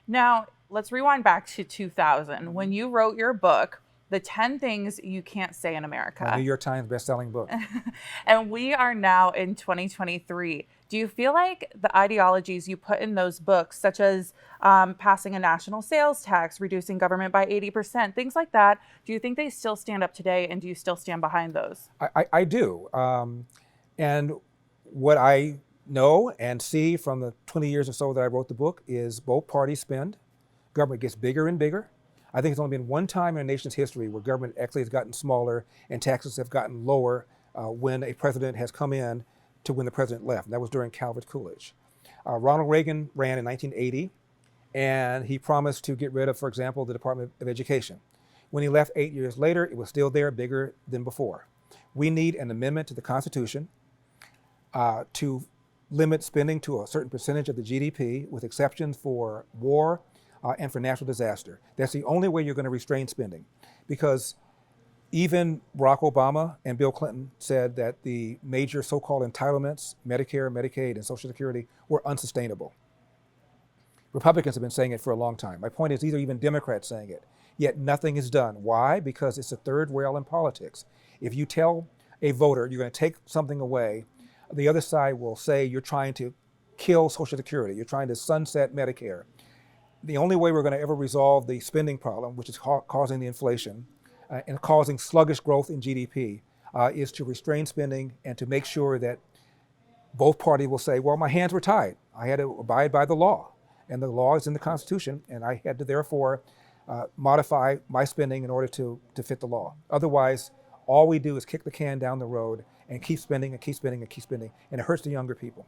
Now, let's rewind back to 2000 when you wrote your book, The 10 Things You Can't Say in My New America. York Times best-selling book. And we are now in 2023. Do you feel like the ideologies you put in those books, such as passing a national sales tax, reducing government by 80%, things like that, do you think they still stand up today? And do you still stand behind those? I do. And what I know and see from the 20 years or so that I wrote the book is both parties spend. Government gets bigger and bigger. I think it's only been one time in our nation's history where government actually has gotten smaller and taxes have gotten lower when a president has come in to when the president left. And that was during Calvert Coolidge. Ronald Reagan ran in 1980, and he promised to get rid of, for example, the Department of Education. When he left 8 years later, it was still there, bigger than before. We need an amendment to the Constitution to limit spending to a certain percentage of the GDP, with exceptions for war and for natural disaster. That's the only way you're going to restrain spending, because even Barack Obama and Bill Clinton said that the major so-called entitlements, Medicare, Medicaid, and Social Security, were unsustainable. Republicans have been saying it for a long time. My point is, these are even Democrats saying it, yet nothing is done. Why? Because it's a third rail in politics. If you tell a voter you're going to take something away, the other side will say you're trying to kill Social Security, you're trying to sunset Medicare. The only way we're going to ever resolve the spending problem, which is causing the inflation and causing sluggish growth in GDP, is to restrain spending and to make sure that both parties will say, well, my hands were tied. I had to abide by the law, and the law is in the Constitution, and I had to therefore modify my spending in order to fit the law. Otherwise, all we do is kick the can down the road and keep spending and keep spending and keep spending, and it hurts the younger people.